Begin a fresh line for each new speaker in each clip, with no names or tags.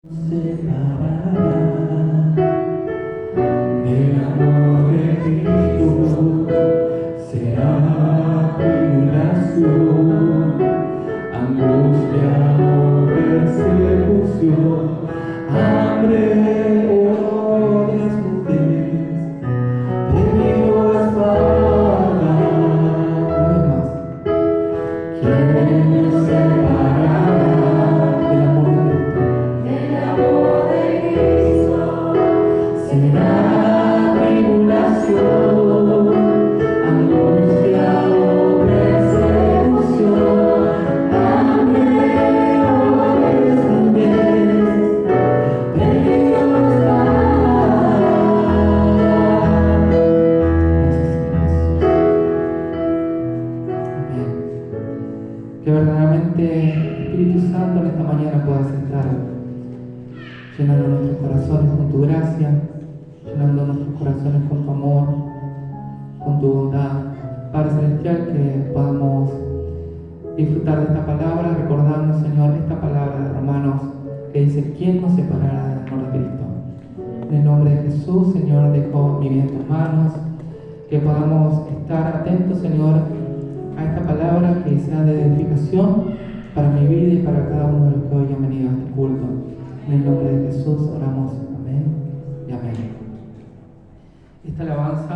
separará del amor de Cristo. Será tribulación, angustia o persecución, hambre o desnudez, peligro o espada. ¿Quién nos separará del amor de Cristo? Será tribulación, angustia o persecución, hambre o desnudez, peligro o espada. Amén. Que verdaderamente Espíritu Santo en esta mañana pueda estar llenando nuestros corazones con tu gracia, llenando nuestros corazones con tu amor, con tu bondad. Padre Celestial, que podamos disfrutar de esta palabra, recordando, Señor, esta palabra de Romanos que dice: ¿quién nos separará del amor de Cristo? En el nombre de Jesús, Señor, dejo mi vida en tus manos, que podamos estar atentos, Señor, a esta palabra, que sea de edificación para mi vida y para cada uno de los que hoy han venido a este culto. En el nombre de Jesús oramos, amén y amén. Esta alabanza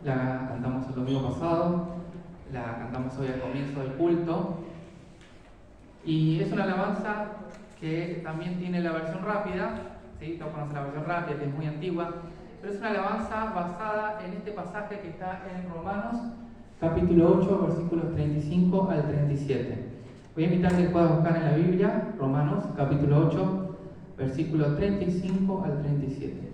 la cantamos el domingo pasado, la cantamos hoy al comienzo del culto, y es una alabanza que también tiene la versión rápida, ¿sí? Todos conocen la versión rápida, que es muy antigua, pero es una alabanza basada en este pasaje que está en Romanos capítulo 8, versículos 35 al 37. Voy a invitar a que puedas buscar en la Biblia, Romanos capítulo 8, versículo 35 al 37.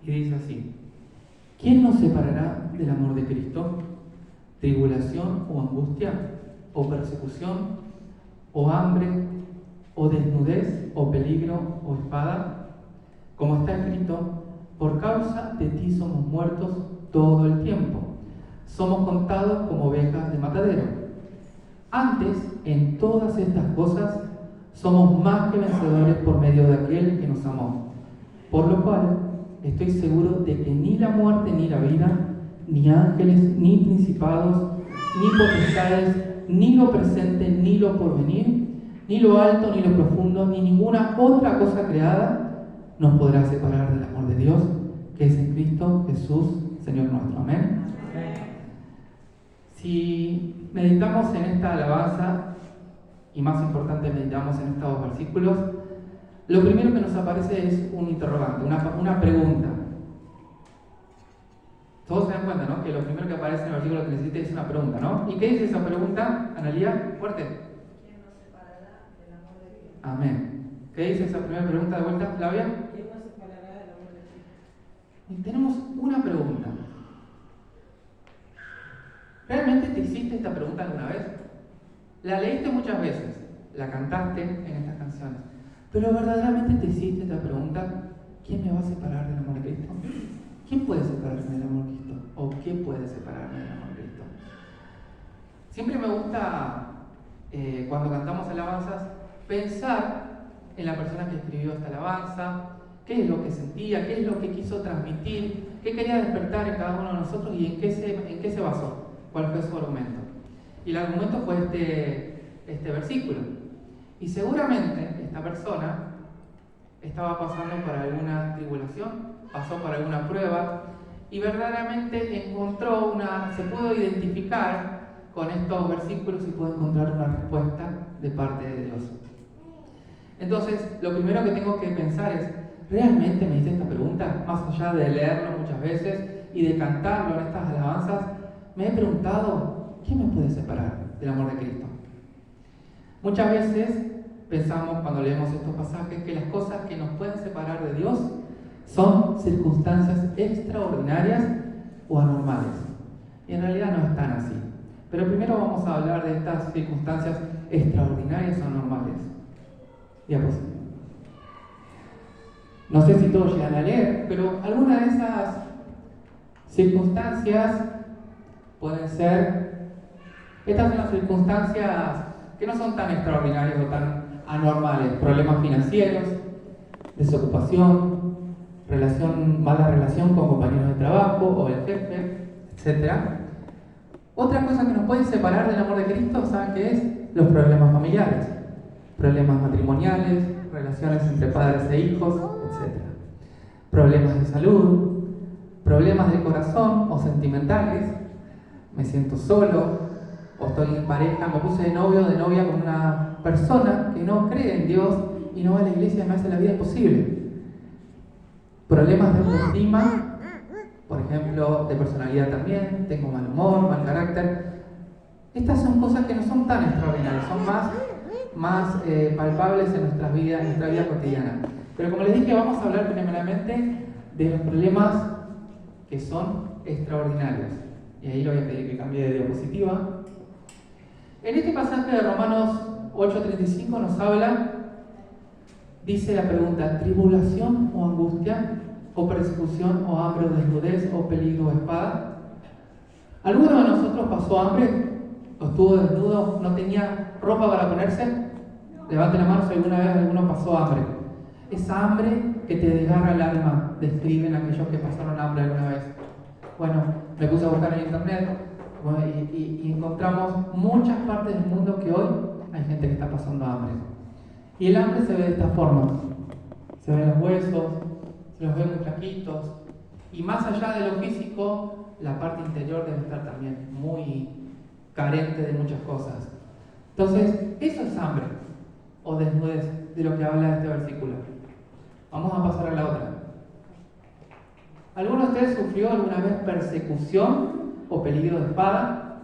Y dice así: ¿quién nos separará del amor de Cristo? ¿Tribulación o angustia? ¿O persecución? ¿O hambre? ¿O desnudez? ¿O peligro? ¿O espada? Como está escrito: por causa de ti somos muertos todo el tiempo. Somos contados como ovejas de matadero. Antes, en todas estas cosas, somos más que vencedores por medio de aquel que nos amó. Por lo cual, estoy seguro de que ni la muerte ni la vida, ni ángeles, ni principados, ni potestades, ni lo presente, ni lo porvenir, ni lo alto, ni lo profundo, ni ninguna otra cosa creada nos podrá separar del amor de Dios, que es en Cristo Jesús, Señor nuestro. Amén. Si meditamos en esta alabanza, y más importante, meditamos en estos versículos, lo primero que nos aparece es un interrogante, una pregunta. Todos se dan cuenta, ¿no? Que lo primero que aparece en el versículo 37 es una pregunta, ¿no? ¿Y qué dice esa pregunta, Analía? Fuerte.
¿Quién nos separará del amor de Cristo?
Amén. ¿Qué dice esa primera pregunta de vuelta, Flavia?
¿Quién nos separará del amor de Cristo?
Y tenemos una pregunta. ¿Realmente te hiciste esta pregunta alguna vez? La leíste muchas veces, la cantaste en estas canciones, pero verdaderamente te hiciste esta pregunta: ¿quién me va a separar del amor de Cristo? ¿Quién puede separarme del amor de Cristo? ¿O qué puede separarme del amor de Cristo? Siempre me gusta, cuando cantamos alabanzas, pensar en la persona que escribió esta alabanza, qué es lo que sentía, qué es lo que quiso transmitir, qué quería despertar en cada uno de nosotros y en qué se basó, cuál fue su argumento. Y el argumento fue este versículo. Y seguramente esta persona estaba pasando por alguna tribulación, pasó por alguna prueba y verdaderamente se pudo identificar con estos versículos y pudo encontrar una respuesta de parte de Dios. Entonces, lo primero que tengo que pensar es: ¿realmente me hice esta pregunta? Más allá de leerlo muchas veces y de cantarlo en estas alabanzas, me he preguntado: ¿quién me puede separar del amor de Cristo? Muchas veces pensamos, cuando leemos estos pasajes, que las cosas que nos pueden separar de Dios son circunstancias extraordinarias o anormales. Y en realidad no están así. Pero primero vamos a hablar de estas circunstancias extraordinarias o anormales. Diapositiva. No sé si todos llegan a leer, pero algunas de esas circunstancias pueden ser, estas son las circunstancias que no son tan extraordinarios o tan anormales. Problemas financieros, desocupación, mala relación con compañeros de trabajo o el jefe, etc. Otra cosa que nos puede separar del amor de Cristo, ¿saben qué es? Los problemas familiares, problemas matrimoniales, relaciones entre padres e hijos, etc. Problemas de salud, problemas de corazón o sentimentales, me siento solo, o estoy en pareja, me puse de novio o de novia con una persona que no cree en Dios y no va a la iglesia y me hace la vida imposible. Problemas de autoestima, por ejemplo, de personalidad también, tengo mal humor, mal carácter. Estas son cosas que no son tan extraordinarias, son más palpables en nuestra vida cotidiana. Pero como les dije, vamos a hablar primeramente de los problemas que son extraordinarios. Y ahí le voy a pedir que cambie de diapositiva. En este pasaje de Romanos 8:35 nos habla, dice la pregunta: ¿tribulación o angustia, o persecución, o hambre, o desnudez, o peligro, o espada? ¿Alguno de nosotros pasó hambre? ¿O estuvo desnudo? ¿No tenía ropa para ponerse? Levante la mano si alguna vez alguno pasó hambre. Esa hambre que te desgarra el alma, describen aquellos que pasaron hambre alguna vez. Bueno, me puse a buscar en internet y encontramos muchas partes del mundo que hoy hay gente que está pasando hambre. Y el hambre se ve de esta forma. Se ven los huesos, se los ve muy flaquitos. Y más allá de lo físico, la parte interior debe estar también muy carente de muchas cosas. Entonces, eso es hambre o desnudez de lo que habla este versículo. Vamos a pasar a la otra. ¿Alguno de ustedes sufrió alguna vez persecución o peligro de espada?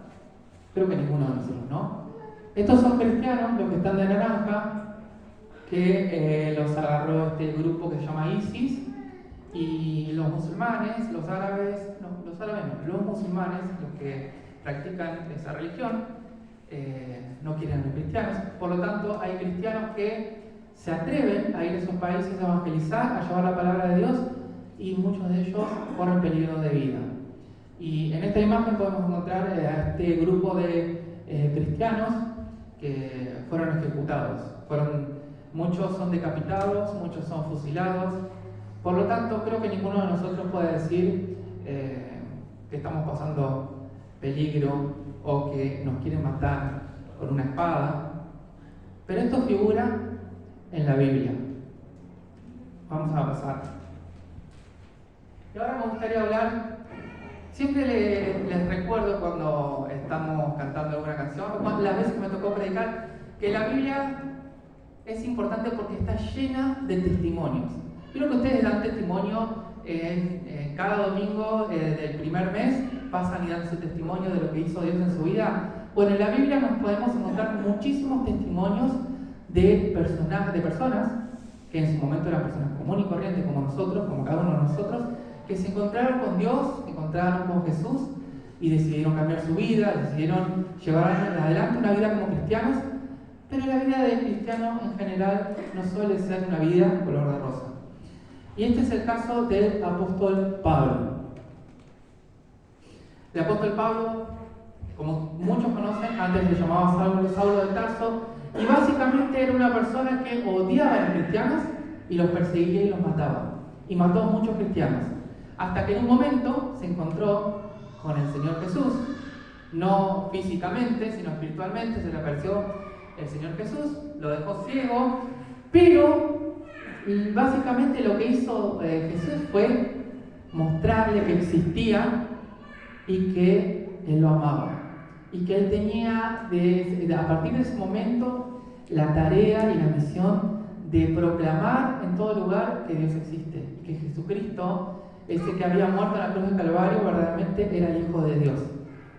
Creo que ninguno de nosotros, ¿no? Estos son cristianos, los que están de naranja, que los agarró este grupo que se llama ISIS, y los musulmanes, los musulmanes, los que practican esa religión, no quieren a los cristianos. Por lo tanto, hay cristianos que se atreven a ir a esos países a evangelizar, a llevar la palabra de Dios, y muchos de ellos corren peligro de vida. Y en esta imagen podemos encontrar a este grupo de cristianos que fueron ejecutados. Muchos son decapitados, muchos son fusilados. Por lo tanto, creo que ninguno de nosotros puede decir que estamos pasando peligro o que nos quieren matar con una espada. Pero esto figura en la Biblia. Vamos a pasar. Y ahora me gustaría hablar, siempre les recuerdo cuando estamos cantando alguna canción, o las veces que me tocó predicar, que la Biblia es importante porque está llena de testimonios. Quiero que ustedes dan testimonio cada domingo del primer mes, pasan y dan su testimonio de lo que hizo Dios en su vida. Bueno, en la Biblia nos podemos encontrar muchísimos testimonios de personas que en su momento eran personas comunes y corrientes como nosotros, como cada uno de nosotros, que se encontraron con Dios, se encontraron con Jesús y decidieron cambiar su vida, decidieron llevar adelante una vida como cristianos. Pero la vida del cristiano en general no suele ser una vida color de rosa. Y este es el caso del apóstol Pablo. El apóstol Pablo, como muchos conocen, antes se llamaba Saulo de Tarso, y básicamente era una persona que odiaba a los cristianos y los perseguía y los mataba. Y mató a muchos cristianos. Hasta que en un momento se encontró con el Señor Jesús. No físicamente, sino espiritualmente, se le apareció el Señor Jesús, lo dejó ciego, pero básicamente lo que hizo Jesús fue mostrarle que existía y que Él lo amaba. Y que Él tenía, a partir de ese momento, la tarea y la misión de proclamar en todo lugar que Dios existe. Y que Jesucristo, ese que había muerto en la cruz del Calvario, verdaderamente era el Hijo de Dios.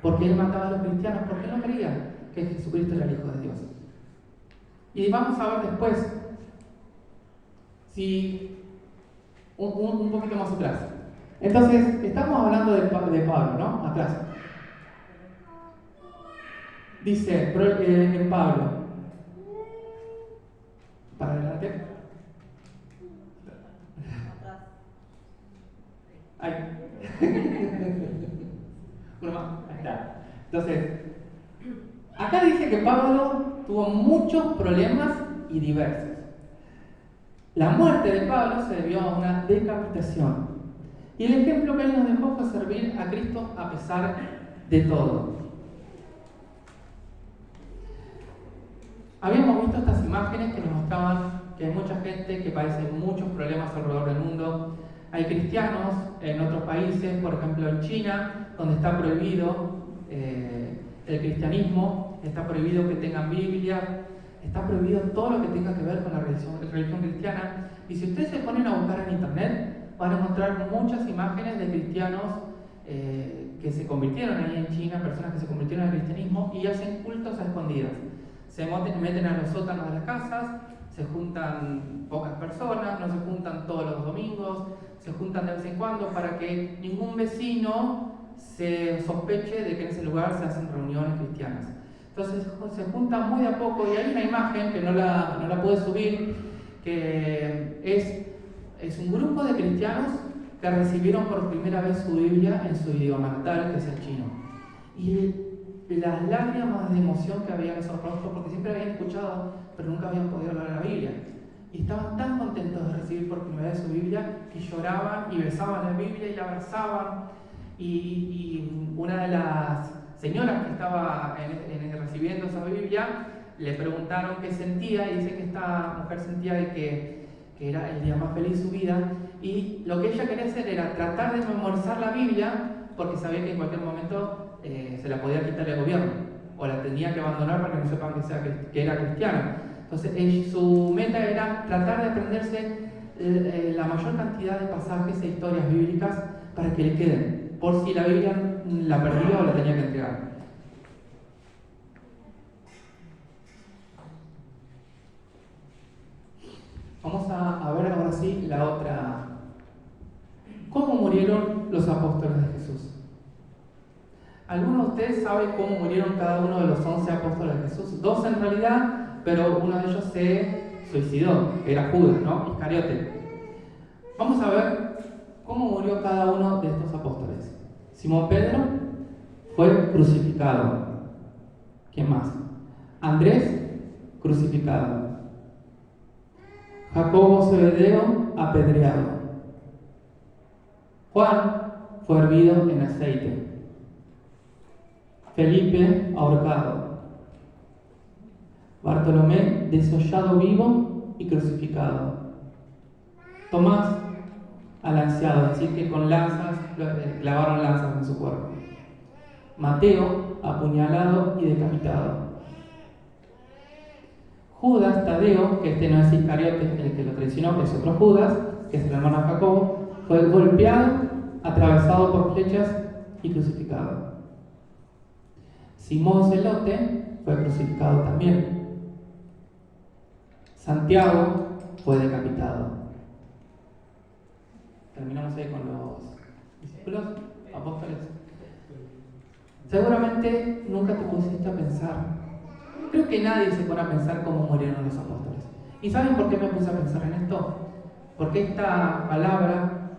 Porque Él mataba a los cristianos, porque Él no creía que Jesucristo era el Hijo de Dios. Y vamos a ver después, si un poquito más atrás. Entonces, estamos hablando de Pablo, ¿no? Atrás. Dice en Pablo, para adelante. Ahí. Uno más. Ahí está. Entonces, acá dice que Pablo tuvo muchos problemas y diversos. La muerte de Pablo se debió a una decapitación. Y el ejemplo que él nos dejó fue servir a Cristo a pesar de todo. Habíamos visto estas imágenes que nos mostraban que hay mucha gente que padece muchos problemas alrededor del mundo. Hay cristianos en otros países, por ejemplo en China, donde está prohibido el cristianismo, está prohibido que tengan Biblia, está prohibido todo lo que tenga que ver con la religión cristiana. Y si ustedes se ponen a buscar en internet, van a encontrar muchas imágenes de cristianos que se convirtieron ahí en China, personas que se convirtieron al cristianismo y hacen cultos a escondidas. Se meten a los sótanos de las casas, se juntan pocas personas, no se juntan todos los domingos, se juntan de vez en cuando para que ningún vecino se sospeche de que en ese lugar se hacen reuniones cristianas. Entonces se juntan muy de a poco y hay una imagen que no la pude subir, que es un grupo de cristianos que recibieron por primera vez su Biblia en su idioma natal, que es el chino. Y las lágrimas de emoción que había en esos rostros, porque siempre habían escuchado, pero nunca habían podido leer la Biblia. Y estaban tan contentos de recibir por primera vez su Biblia que lloraban y besaban la Biblia y la abrazaban. Y una de las señoras que estaba recibiendo esa Biblia le preguntaron qué sentía y dice que esta mujer sentía de que era el día más feliz de su vida y lo que ella quería hacer era tratar de memorizar la Biblia porque sabía que en cualquier momento se la podía quitar el gobierno o la tenía que abandonar para que no sepan que era cristiana. Entonces su meta era tratar de aprenderse la mayor cantidad de pasajes e historias bíblicas para que le queden, por si la Biblia la perdía o la tenía que entregar. Vamos a ver ahora sí la otra. ¿Cómo murieron los apóstoles de Jesús? ¿Alguno de ustedes sabe cómo murieron cada uno de los 11 apóstoles de Jesús? 2 en realidad, pero uno de ellos se suicidó, que era Judas, ¿no? Iscariote. Vamos a ver cómo murió cada uno de estos apóstoles. Simón Pedro fue crucificado. ¿Quién más? Andrés, crucificado. Jacobo Zebedeo, apedreado. Juan fue hervido en aceite. Felipe, ahorcado. Bartolomé, desollado vivo y crucificado. Tomás, alanceado, es decir, que con lanzas, clavaron lanzas en su cuerpo. Mateo, apuñalado y decapitado. Judas Tadeo, que este no es Iscariote, el que lo traicionó, es otro Judas, que es el hermano de Jacobo, fue golpeado, atravesado por flechas y crucificado. Simón Zelote fue crucificado también. Santiago fue decapitado. Terminamos ahí con los discípulos, apóstoles. Seguramente nunca te pusiste a pensar. Creo que nadie se pone a pensar cómo murieron los apóstoles. ¿Y saben por qué me puse a pensar en esto? Porque esta palabra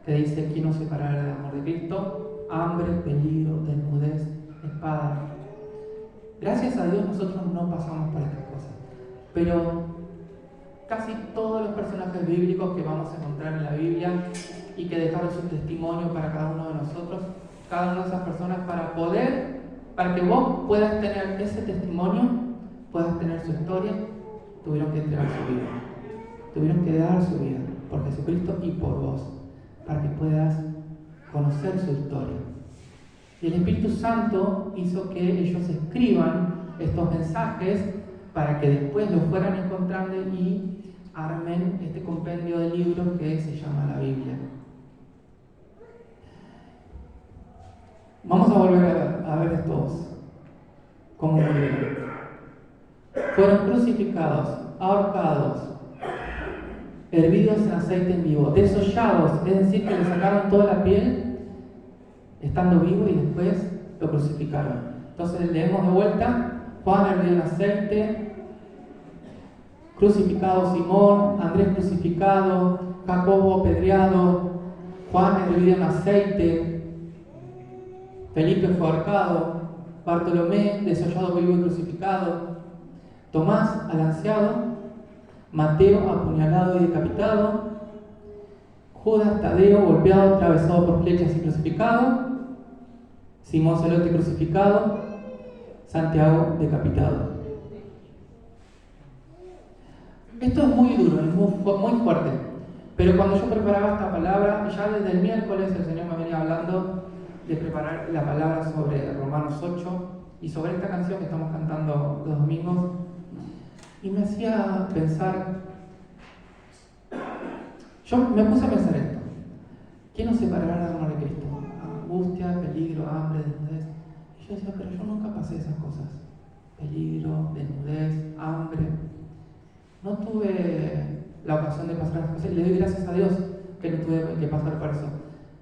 que dice: ¿quién nos separará del amor de Cristo? Hambre, peligro, desnudez, espada. Gracias a Dios nosotros no pasamos por estas cosas. Pero casi todos los personajes bíblicos que vamos a encontrar en la Biblia y que dejaron su testimonio para cada uno de nosotros, cada una de esas personas, para que vos puedas tener ese testimonio, puedas tener su historia, tuvieron que entregar su vida. Tuvieron que dar su vida por Jesucristo y por vos, para que puedas conocer su historia. Y el Espíritu Santo hizo que ellos escriban estos mensajes para que después los fueran encontrando y armen este compendio de libros que se llama la Biblia. Vamos a volver a ver estos, cómo murieron. Fueron crucificados, ahorcados, hervidos en aceite en vivo, desollados, es decir, que le sacaron toda la piel estando vivo y después lo crucificaron. Entonces leemos de vuelta: Juan hervido en aceite, crucificado Simón, Andrés crucificado, Jacobo apedreado, Juan hervido en aceite, Felipe fue ahorcado, Bartolomé desollado vivo y crucificado, Tomás alanceado, Mateo apuñalado y decapitado, Judas Tadeo golpeado, atravesado por flechas y crucificado, Simón Zelote crucificado, Santiago decapitado. Esto es muy duro, es muy fuerte, pero cuando yo preparaba esta palabra, ya desde el miércoles el Señor me venía hablando de preparar la palabra sobre Romanos 8 y sobre esta canción que estamos cantando los domingos, y me hacía pensar, yo me puse a pensar esto: ¿quién nos separará del amor de Cristo? Angustia, peligro, hambre, desnudez. Y yo decía, pero yo nunca pasé esas cosas: peligro, desnudez, hambre. No tuve la ocasión de pasar esas cosas y le doy gracias a Dios que no tuve que pasar por eso.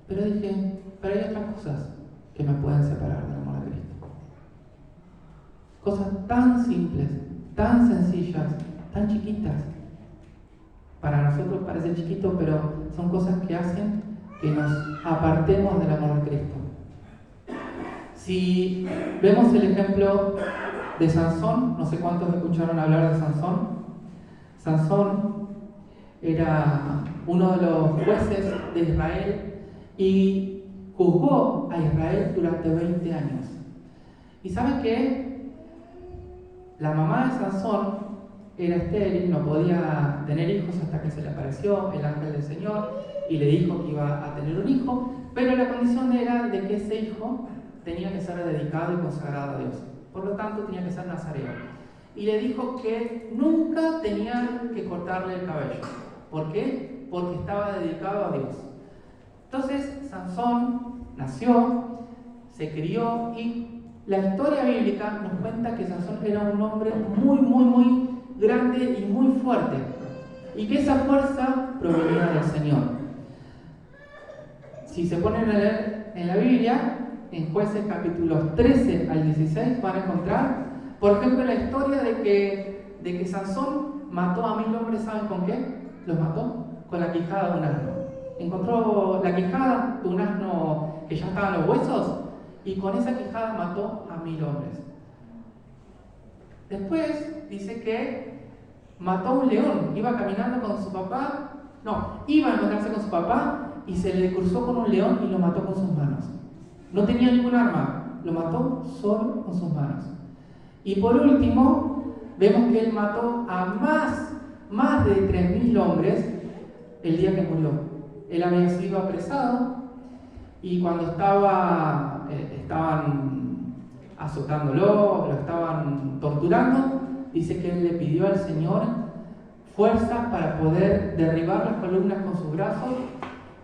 Pero dije, pero hay otras cosas que me pueden separar del amor de Cristo. Cosas tan simples, tan sencillas, tan chiquitas. Para nosotros parece chiquito, pero son cosas que hacen que nos apartemos del amor de Cristo. Si vemos el ejemplo de Sansón, no sé cuántos escucharon hablar de Sansón. Sansón era uno de los jueces de Israel y juzgó a Israel durante 20 años. ¿Y saben qué? La mamá de Sansón era estéril, no podía tener hijos hasta que se le apareció el ángel del Señor y le dijo que iba a tener un hijo, pero la condición era de que ese hijo tenía que ser dedicado y consagrado a Dios. Por lo tanto, tenía que ser nazareo. Y le dijo que nunca tenían que cortarle el cabello. ¿Por qué? Porque estaba dedicado a Dios. Entonces, Sansón nació, se crió y la historia bíblica nos cuenta que Sansón era un hombre muy grande y muy fuerte. Y que esa fuerza provenía del Señor. Si se ponen a leer en la Biblia, en Jueces capítulos 13 al 16 van a encontrar, por ejemplo, la historia de que Sansón mató a 1000 hombres. ¿Saben con qué? Los mató con la quijada de un asno. Encontró la quijada de un asno que ya estaba en los huesos y con esa quijada mató a 1000 hombres. Después dice que mató a un león. Iba caminando con su papá, iba a encontrarse con su papá y se le cruzó con un león y lo mató con sus manos. No tenía ningún arma, lo mató solo con sus manos. Y por último, vemos que él mató a más de 3000 hombres el día que murió. Él había sido apresado y cuando estaban azotándolo, lo estaban torturando, dice que él le pidió al Señor fuerzas para poder derribar las columnas con sus brazos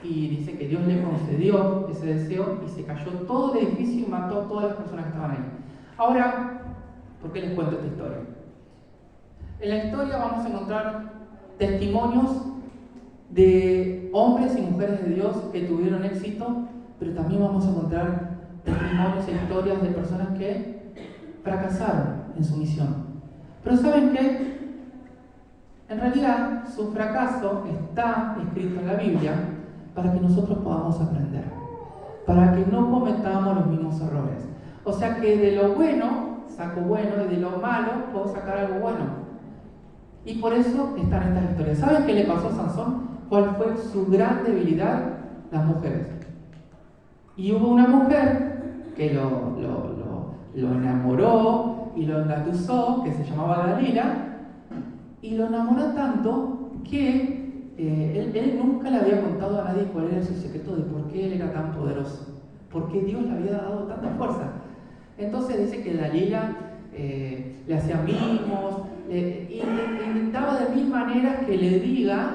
y dice que Dios le concedió ese deseo y se cayó todo el edificio y mató a todas las personas que estaban ahí. Ahora, ¿por qué les cuento esta historia? En la historia vamos a encontrar testimonios de hombres y mujeres de Dios que tuvieron éxito, pero también vamos a encontrar testimonios e historias de personas que fracasaron en su misión. Pero ¿saben qué? En realidad, su fracaso está escrito en la Biblia para que nosotros podamos aprender, para que no cometamos los mismos errores. O sea que de lo bueno saco bueno y de lo malo puedo sacar algo bueno. Y por eso están estas historias. ¿Saben qué le pasó a Sansón? ¿Cuál fue su gran debilidad? Las mujeres. Y hubo una mujer que lo enamoró y lo engatusó, que se llamaba Dalila, y lo enamoró tanto que él nunca le había contado a nadie cuál era su secreto de por qué él era tan poderoso, por qué Dios le había dado tanta fuerza. Entonces dice que Dalila le hacía mimos, intentaba de 1000 maneras que le diga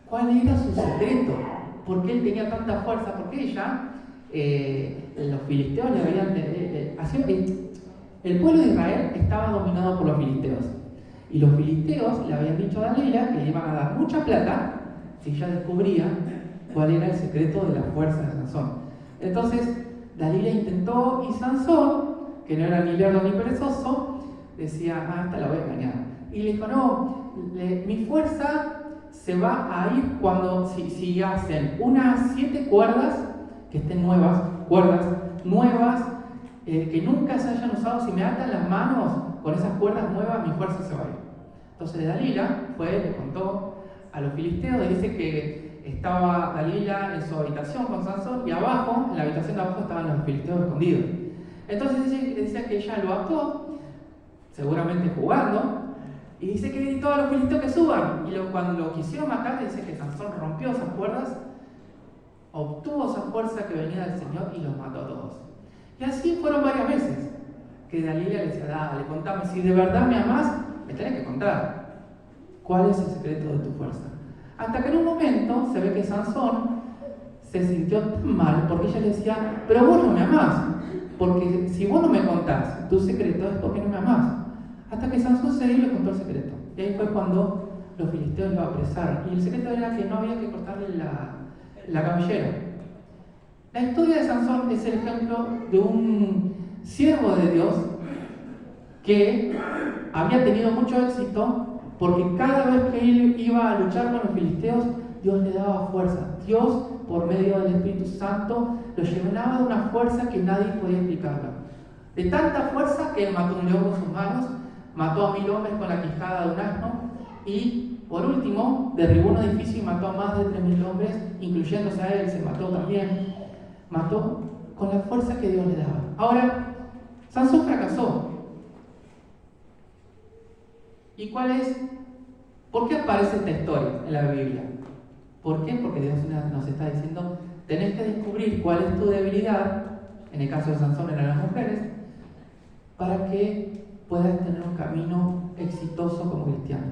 cuál era su secreto, por qué él tenía tanta fuerza, porque ella, los filisteos le habían... el pueblo de Israel estaba dominado por los filisteos. Y los filisteos le habían dicho a Dalila que le iban a dar mucha plata si ella descubría cuál era el secreto de la fuerza de Sansón. Entonces, Dalila intentó y Sansón, que no era ni lerdo ni perezoso, decía, esta la voy a engañar. Y le dijo, no, mi fuerza se va a ir cuando, si hacen unas 7 cuerdas que estén nuevas, que nunca se hayan usado, si me atan las manos con esas cuerdas muevas, mi fuerza se va a ir. Entonces Dalila fue, le contó a los filisteos, y dice que estaba Dalila en su habitación con Sansón, y abajo, en la habitación de abajo, estaban los filisteos escondidos. Entonces dice que ella lo ató, seguramente jugando, y dice que gritó a los filisteos que suban. Y cuando lo quisieron matar, dice que Sansón rompió esas cuerdas, obtuvo esa fuerza que venía del Señor y los mató a todos. Y así fueron varias veces que Dalila le decía: dale, contame, si de verdad me amás, me tenés que contar cuál es el secreto de tu fuerza. Hasta que en un momento se ve que Sansón se sintió tan mal porque ella le decía: pero vos no me amás, porque si vos no me contás tu secreto es porque no me amás. Hasta que Sansón se dio y le contó el secreto. Y ahí fue cuando los filisteos lo apresaron. Y el secreto era que no había que cortarle la cabellera. La historia de Sansón es el ejemplo de un siervo de Dios que había tenido mucho éxito porque cada vez que él iba a luchar con los filisteos, Dios le daba fuerza. Dios, por medio del Espíritu Santo, lo llenaba de una fuerza que nadie podía explicarla. De tanta fuerza que él mató un león con sus manos, mató a 1000 hombres con la quijada de un asno y, por último, derribó un edificio y mató a más de 3000 hombres, incluyéndose a él, se mató también. Mató con la fuerza que Dios le daba. Ahora, Sansón fracasó. ¿Y cuál es? ¿Por qué aparece esta historia en la Biblia? ¿Por qué? Porque Dios nos está diciendo: tenés que descubrir cuál es tu debilidad, en el caso de Sansón eran las mujeres, para que puedas tener un camino exitoso como cristiano.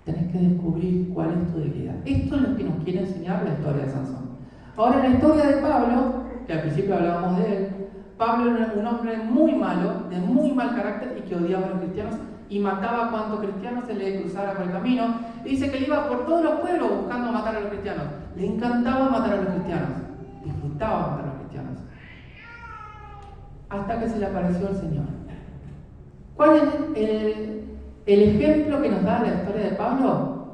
Tenés que descubrir cuál es tu debilidad. Esto es lo que nos quiere enseñar la historia de Sansón. Ahora, en la historia de Pablo, que al principio hablábamos de él, Pablo era un hombre muy malo, de muy mal carácter y que odiaba a los cristianos y mataba a cuantos cristianos se le cruzara por el camino. Y dice que él iba por todos los pueblos buscando matar a los cristianos. Le encantaba matar a los cristianos, disfrutaba matar a los cristianos. Hasta que se le apareció el Señor. ¿Cuál es el ejemplo que nos da la historia de Pablo?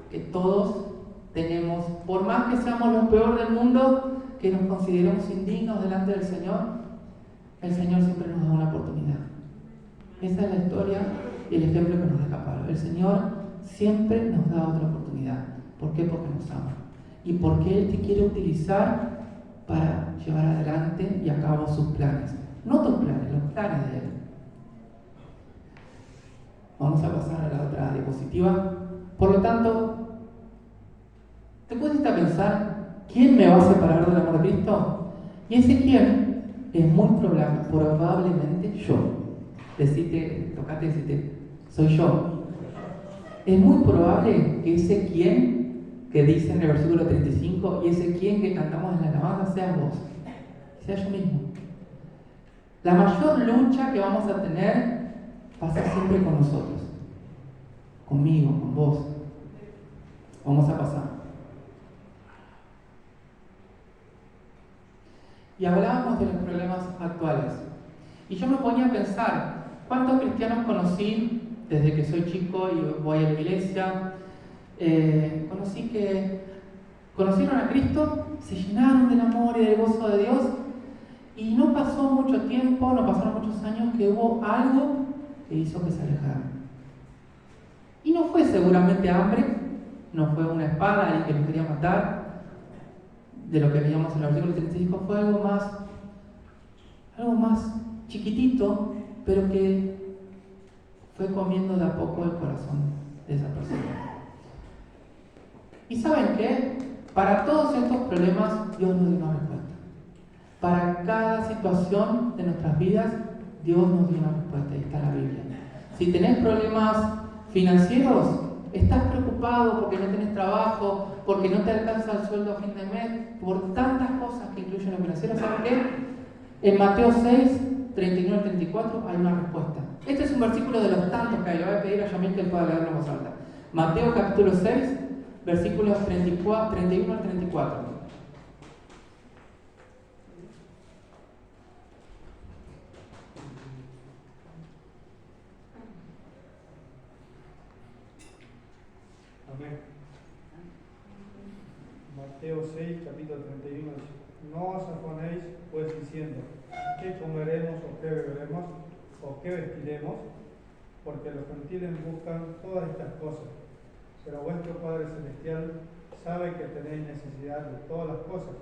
Que todos tenemos, por más que seamos los peores del mundo, que nos consideremos indignos delante del Señor, el Señor siempre nos da una oportunidad. Esa es la historia y el ejemplo que nos deja Pablo. El Señor siempre nos da otra oportunidad. ¿Por qué? Porque nos ama. Y porque Él te quiere utilizar para llevar adelante y a cabo sus planes. No tus planes, los planes de Él. Vamos a pasar a la otra diapositiva. Por lo tanto, ¿te pusiste a pensar quién me va a separar del amor de Cristo? Y ese quién es muy probablemente yo. Tocate y decite: soy yo. Es muy probable que ese quién que dice en el versículo 35 y ese quién que cantamos en la alabanza sea vos, sea yo mismo. La mayor lucha que vamos a tener va a ser siempre con nosotros, conmigo, con vos. Vamos a pasar. Y hablábamos de los problemas actuales. Y yo me ponía a pensar: ¿cuántos cristianos conocí desde que soy chico y voy a la iglesia? Conocí que conocieron a Cristo, se llenaron del amor y del gozo de Dios, y no pasó mucho tiempo, no pasaron muchos años que hubo algo que hizo que se alejaran. Y no fue seguramente hambre, no fue una espada, alguien que los quería matar, de lo que veíamos en el versículo 35, fue algo más chiquitito, pero que fue comiendo de a poco el corazón de esa persona. ¿Y saben qué? Para todos estos problemas, Dios nos dio una respuesta. Para cada situación de nuestras vidas, Dios nos dio una respuesta, y está en la Biblia. Si tenés problemas financieros, estás preocupado porque no tenés trabajo, porque no te alcanza el sueldo a fin de mes, por tantas cosas que incluyen lo financiero, ¿saben qué? En Mateo 6, 31 al 34 hay una respuesta. Este es un versículo de los tantos que hay. Le voy a pedir a Yamil que él pueda leerlo en voz alta. Mateo capítulo 6, versículos 31 al 34.
Amén. Mateo 6, capítulo 31 dice: no os afanéis pues diciendo: ¿qué comeremos o qué beberemos? ¿O qué vestiremos? Porque los gentiles buscan todas estas cosas. Pero vuestro Padre Celestial sabe que tenéis necesidad de todas las cosas.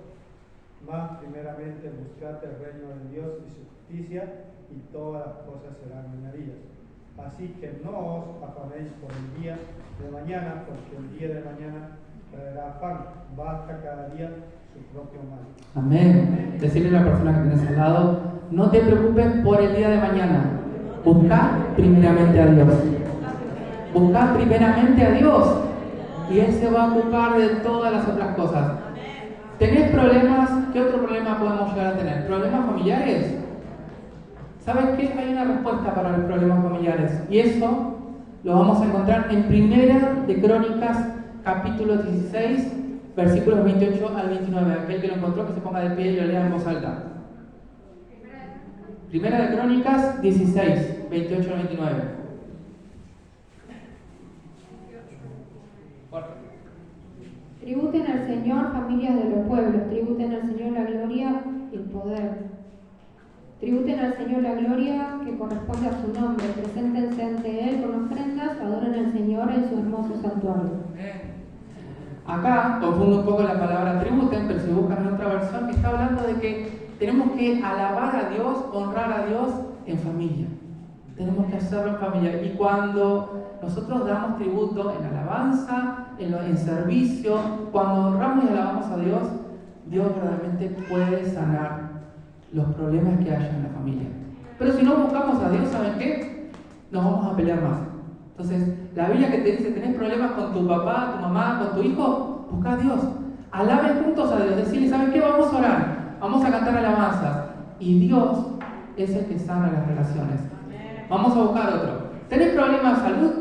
Mas primeramente buscad el reino de Dios y su justicia, y todas las cosas serán añadidas. Así que no os afanéis por el día de mañana, porque el día de mañana traerá afán. Basta cada día su propio mal.
Amén. Decirle a la persona que tienes al lado, no te preocupes por el día de mañana. Busca primeramente a Dios. Busca primeramente a Dios. Y Él se va a ocupar de todas las otras cosas. ¿Tenés problemas? ¿Qué otro problema podemos llegar a tener? ¿Problemas familiares? ¿Sabes qué? Hay una respuesta para los problemas familiares. Y eso lo vamos a encontrar en Primera de Crónicas, capítulo 16, versículos 28 al 29. Aquel que lo encontró, que se ponga de pie y lo lea en voz alta. Primera de Crónicas 16, 28 al 29.
Tributen al Señor, familias de los pueblos, tributen al Señor la gloria y el poder. Tributen al Señor la gloria que corresponde a su nombre, preséntense ante Él con ofrendas, adoren al Señor en su hermoso santuario.
Acá confundo un poco la palabra tributen, pero si buscan en otra versión, está hablando de que tenemos que alabar a Dios, honrar a Dios en familia. Tenemos que hacerlo en familia. Y cuando nosotros damos tributo en alabanza, en servicio, cuando honramos y alabamos a Dios, Dios verdaderamente puede sanar los problemas que haya en la familia. Pero si no buscamos a Dios, ¿saben qué? Nos vamos a pelear más. Entonces, la Biblia que te dice, tenés problemas con tu papá, tu mamá, con tu hijo, busca a Dios. Alaben juntos a Dios. Decirle, ¿saben qué? Vamos a orar. Vamos a cantar alabanzas. Y Dios es el que sana las relaciones. Vamos a buscar otro. ¿Tenés problemas de salud?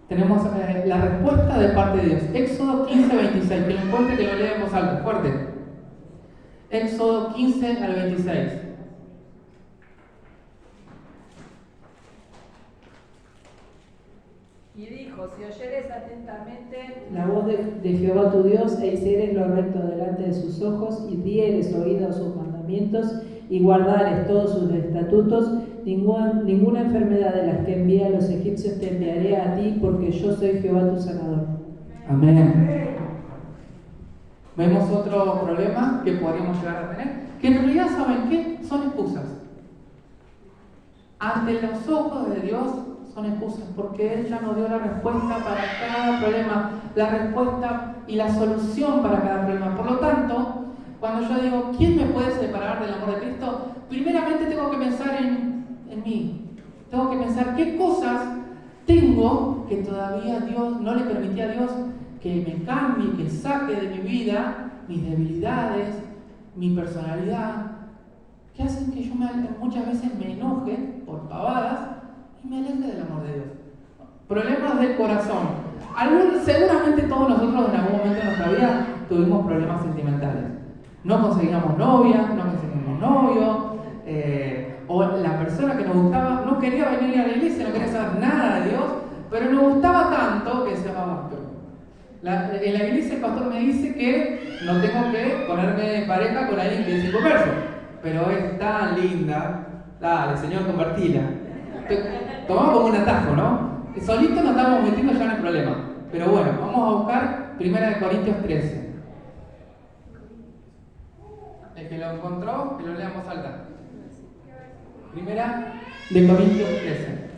Tenemos la respuesta de parte de Dios. Éxodo 15, 26. Que lo encuentre, que lo lea en voz alta, fuerte. Éxodo 15 al 26.
Y dijo, si oyeres atentamente
la voz de Jehová tu Dios, e hicieres lo recto delante de sus ojos, y dieres oído a sus mandamientos, y guardares todos sus estatutos, ninguna enfermedad de las que envía a los egipcios te enviaré a ti, porque yo soy Jehová tu sanador.
Amén. Vemos otro problema que podríamos llegar a tener, que en realidad, ¿saben qué? Son excusas. Ante los ojos de Dios son excusas, porque Él ya nos dio la respuesta para cada problema, la respuesta y la solución para cada problema. Por lo tanto, cuando yo digo, ¿quién me puede separar del amor de Cristo? Primeramente tengo que pensar en mí. Tengo que pensar qué cosas tengo que todavía Dios no le permitía a Dios que me cambie, que saque de mi vida mis debilidades, mi personalidad, que hacen que yo muchas veces me enoje por pavadas y me aleje del amor de Dios. Problemas del corazón. Seguramente todos nosotros en algún momento de nuestra vida tuvimos problemas sentimentales. No conseguíamos novia, no conseguíamos novio, o la persona que nos gustaba no quería venir a la iglesia, no quería saber nada de Dios, pero nos gustaba tanto que se llamaba pastor. En la iglesia el pastor me dice que no tengo que ponerme de pareja con alguien que es inconverso, pero es tan linda, dale Señor, convertila. Tomamos como un atajo, ¿no? Solito nos estamos metiendo ya en el problema. Pero bueno, vamos a buscar 1 Corintios 13. El que lo encontró, que lo lea en voz alta. 1 Corintios 13.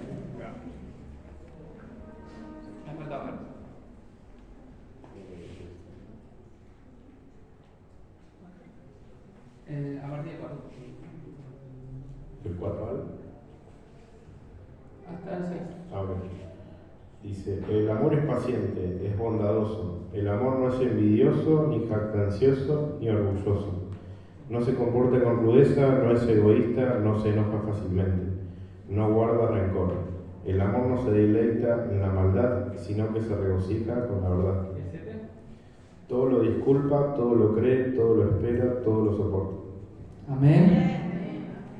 Me falta ver. A partir de 4.
¿El 4 al?
Hasta el 6.
Ahora. Dice, el amor es paciente, es bondadoso. El amor no es envidioso, ni jactancioso, ni orgulloso. No se comporta con rudeza, no es egoísta, no se enoja fácilmente. No guarda rencor. El amor no se deleita en la maldad, sino que se regocija con la verdad. Todo lo disculpa, todo lo cree, todo lo espera, todo lo soporta.
Amén.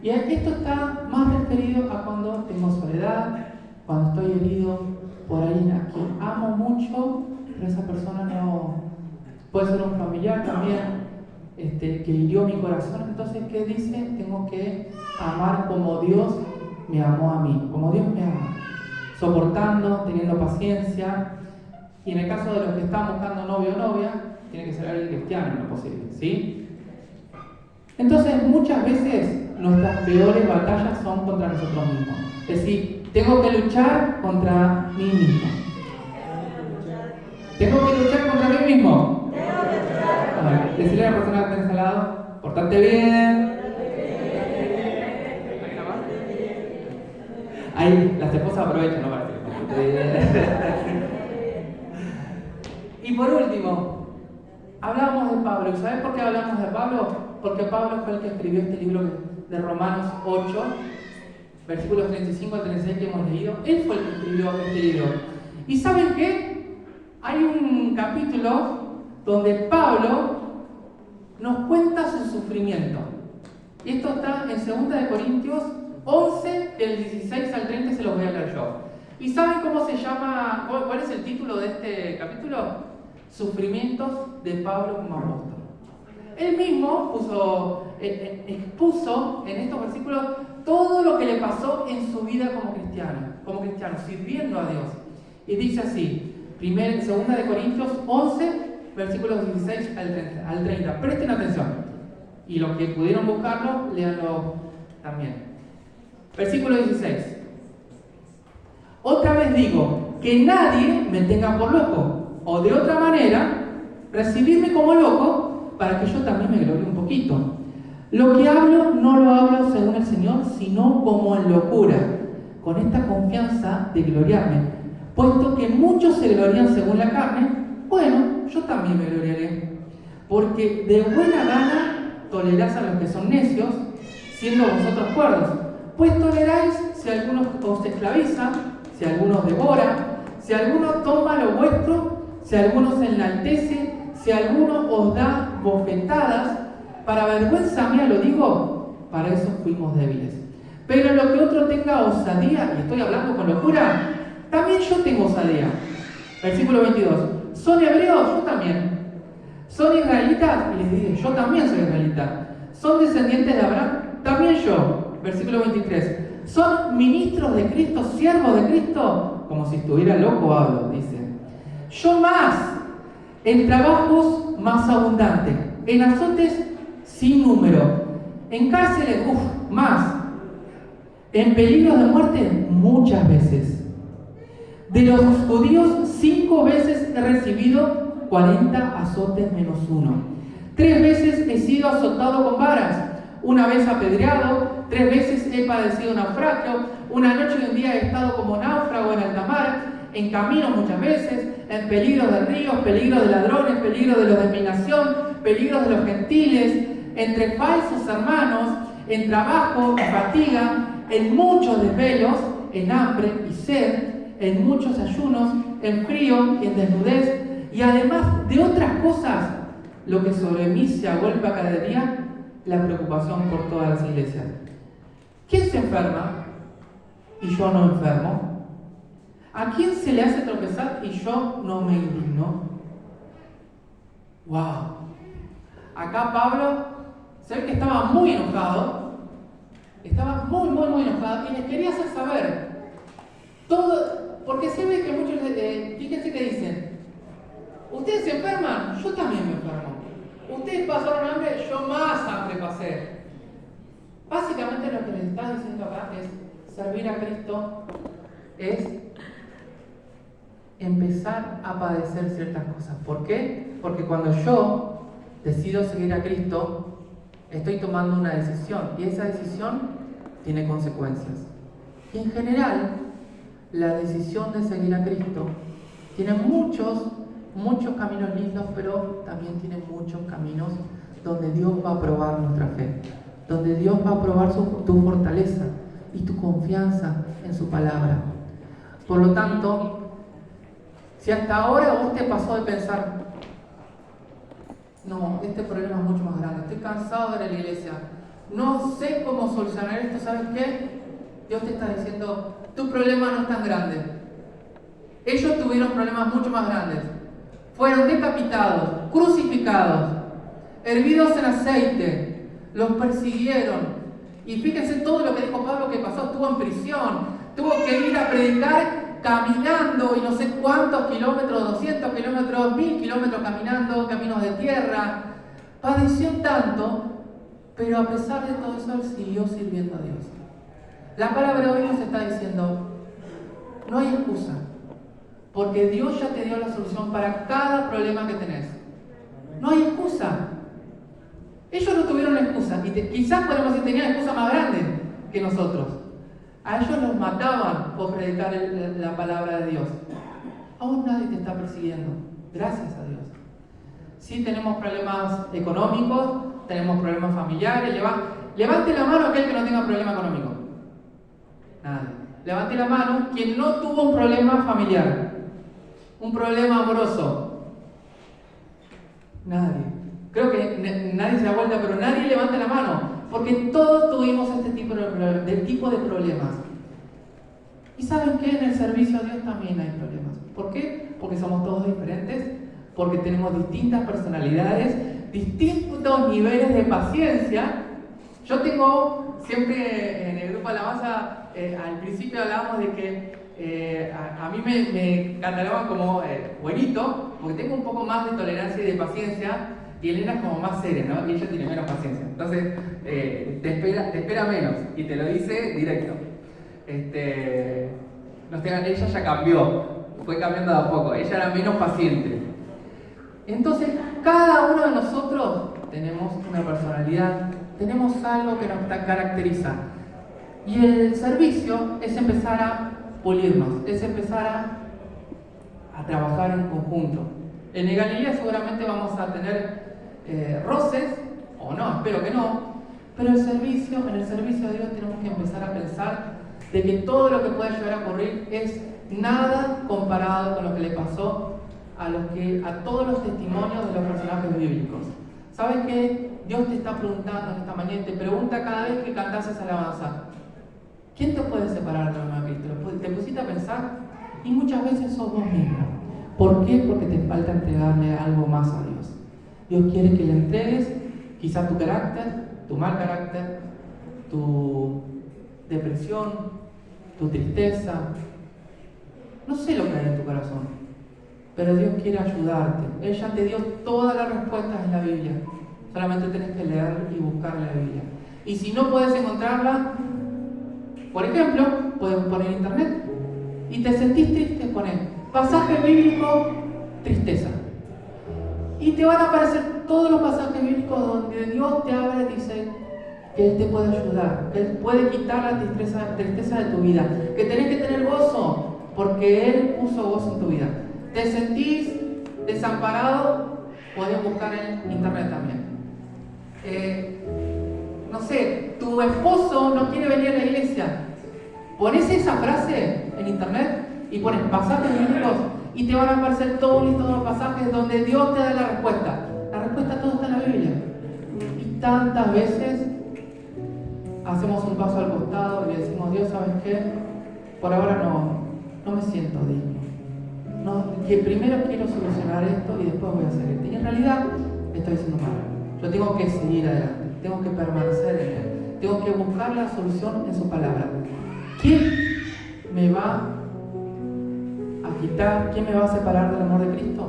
Y esto está más referido a cuando tengo soledad, cuando estoy herido por alguien a quien amo mucho, pero esa persona no... Puede ser un familiar también, que hirió mi corazón. Entonces, ¿qué dice? Tengo que amar como Dios me amó a mí, como Dios me ama, soportando, teniendo paciencia. Y en el caso de los que están buscando novio o novia, tiene que ser alguien cristiano en lo posible, ¿sí? Entonces, muchas veces nuestras peores batallas son contra nosotros mismos. Es decir, tengo que luchar contra mí mismo. ¿Tengo que luchar contra mí mismo? A ver, decirle a la persona que tenés al lado, portate bien. Ahí las esposas aprovechan, ¿no? Para decir, portate bien. Y por último, hablábamos de Pablo. ¿Y sabes por qué hablamos de Pablo? Porque Pablo fue el que escribió este libro de Romanos 8, versículos 35 al 36 que hemos leído. Él fue el que escribió este libro. ¿Y saben qué? Hay un capítulo donde Pablo nos cuenta su sufrimiento. Y esto está en 2 Corintios 11, del 16 al 30, se los voy a leer yo. ¿Y saben cómo se llama? ¿Cuál es el título de este capítulo? Sufrimientos de Pablo como apóstol. Él mismo expuso en estos versículos todo lo que le pasó en su vida como cristiano, sirviendo a Dios. Y dice así, 2 Corintios 11, versículos 16 al 30. Presten atención. Y los que pudieron buscarlo, léanlo también. Versículo 16. Otra vez digo, que nadie me tenga por loco, o de otra manera, recibirme como loco, para que yo también me glorie un poquito. Lo que hablo, no lo hablo según el Señor, sino como en locura, con esta confianza de gloriarme. Puesto que muchos se glorían según la carne, bueno, yo también me gloriaré. Porque de buena gana toleráis a los que son necios, siendo vosotros cuerdos. Pues toleráis si algunos os esclavizan, si algunos devoran, si alguno toma lo vuestro, si alguno se enaltece, si alguno os da bofetadas. Para vergüenza mía lo digo, para eso fuimos débiles. Pero en lo que otro tenga osadía, y estoy hablando con locura, también yo tengo osadía. Versículo 22. ¿Son hebreos? Yo también. ¿Son israelitas? Y les dije, yo también soy israelita. ¿Son descendientes de Abraham? También yo. Versículo 23. ¿Son ministros de Cristo, siervos de Cristo? Como si estuviera loco hablo, dice. Yo más, en trabajos más abundantes, en azotes sin número, en cárceles, más, en peligros de muerte muchas veces. De los judíos 5 veces he recibido 40 azotes menos 1. 3 veces he sido azotado con varas, 1 vez apedreado, 3 veces he padecido naufragio, 1 noche y un día he estado como náufrago en alta mar, en camino muchas veces, en peligro de ríos, peligro de ladrones, peligro de los de mi nación, peligro de los gentiles, entre falsos hermanos, en trabajo y fatiga, en muchos desvelos, en hambre y sed, en muchos ayunos, en frío y en desnudez, y además de otras cosas, lo que sobre mí se agolpa cada día, la preocupación por todas las iglesias. ¿Quién se enferma y yo no enfermo? ¿A quién se le hace tropezar y yo no me indigno? ¡Wow! Acá Pablo se ve que estaba muy enojado, estaba muy enojado y les quería hacer saber todo, porque se ve que muchos, fíjense que dicen, ustedes se enferman, yo también me enfermo. Ustedes pasaron hambre, yo más hambre pasé. Básicamente lo que les está diciendo acá es servir a Cristo es empezar a padecer ciertas cosas. ¿Por qué? Porque cuando yo decido seguir a Cristo, estoy tomando una decisión y esa decisión tiene consecuencias. Y en general, la decisión de seguir a Cristo tiene muchos caminos lindos, pero también tiene muchos caminos donde Dios va a probar nuestra fe, donde Dios va a probar tu fortaleza y tu confianza en su palabra. Por lo tanto, si hasta ahora vos te pasó de pensar, no, este problema es mucho más grande, estoy cansado de ir a la iglesia, no sé cómo solucionar esto, ¿sabes qué? Dios te está diciendo, tu problema no es tan grande. Ellos tuvieron problemas mucho más grandes. Fueron decapitados, crucificados, hervidos en aceite, los persiguieron, Y fíjense todo lo que dijo Pablo que pasó, estuvo en prisión, tuvo que ir a predicar caminando y no sé cuántos kilómetros, 200 kilómetros, 1000 kilómetros caminando, caminos de tierra. Padeció tanto, pero a pesar de todo eso, él siguió sirviendo a Dios. La palabra hoy nos está diciendo, no hay excusa, porque Dios ya te dio la solución para cada problema que tenés. No hay excusa. Ellos no tuvieron excusa, y quizás podemos decir tenían excusa más grande que nosotros. A ellos los mataban por predicar la palabra de Dios. Aún nadie te está persiguiendo, gracias a Dios. Sí tenemos problemas económicos, tenemos problemas familiares. Levante la mano aquel que no tenga problema económico. Nadie. Levante la mano quien no tuvo un problema familiar, un problema amoroso. Nadie. Creo que nadie se da vuelta, pero nadie levanta la mano, porque todos tuvimos este tipo de problemas. Y ¿saben qué? En el servicio a Dios también hay problemas. ¿Por qué? Porque somos todos diferentes, porque tenemos distintas personalidades, distintos niveles de paciencia. Yo tengo, siempre en el grupo Alabanza, al principio hablábamos de que a mí me catalogan como buenito, porque tengo un poco más de tolerancia y de paciencia, y Elena es como más seria, ¿no? Y ella tiene menos paciencia. Entonces, te espera menos, y te lo dice directo. Ella ya cambió, fue cambiando de a poco, ella era menos paciente. Entonces, cada uno de nosotros tenemos una personalidad, tenemos algo que nos caracteriza. Y el servicio es empezar a pulirnos, es empezar a trabajar en conjunto. En el Galilea seguramente vamos a tener roces, o no, espero que no, pero en el servicio de Dios tenemos que empezar a pensar de que todo lo que pueda llegar a ocurrir es nada comparado con lo que le pasó a todos los testimonios de los personajes bíblicos. ¿Sabes qué? Dios te está preguntando en esta mañana y te pregunta cada vez que cantas esa alabanza: ¿quién te puede separar del amor de Cristo? ¿Te pusiste a pensar? Y muchas veces sos vos mismo. ¿Por qué? Porque te falta entregarle algo más a Dios. Dios quiere que le entregues quizá tu carácter, tu mal carácter, tu depresión, tu tristeza. No sé lo que hay en tu corazón, pero Dios quiere ayudarte. Él ya te dio todas las respuestas en la Biblia. Solamente tenés que leer y buscar la Biblia. Y si no puedes encontrarla, por ejemplo, puedes poner en internet y te sentís triste, poner pasaje bíblico, tristeza. Y te van a aparecer todos los pasajes bíblicos donde Dios te habla y te dice que Él te puede ayudar, que Él puede quitar la tristeza de tu vida, que tenés que tener gozo, porque Él puso gozo en tu vida. ¿Te sentís desamparado? Podés buscar en internet también. No sé, tu esposo no quiere venir a la iglesia. Pones esa frase en internet y pones pasajes bíblicos y te van a aparecer todos los pasajes donde Dios te da la respuesta. La respuesta todo está en la Biblia. Y tantas veces hacemos un paso al costado y le decimos: Dios, ¿sabes qué? Por ahora no me siento digno. No, que primero quiero solucionar esto y después voy a hacer esto. Y en realidad estoy haciendo mal. Yo tengo que seguir adelante, tengo que permanecer en Él, tengo que buscar la solución en su palabra. ¿Quién me va a quitar? ¿Quién me va a separar del amor de Cristo?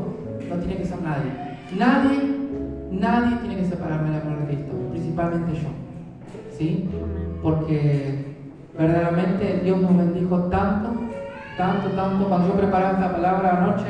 No tiene que ser nadie. Nadie tiene que separarme del amor de Cristo, principalmente yo. ¿Sí? Porque verdaderamente Dios nos bendijo tanto. Cuando yo preparaba esta palabra anoche,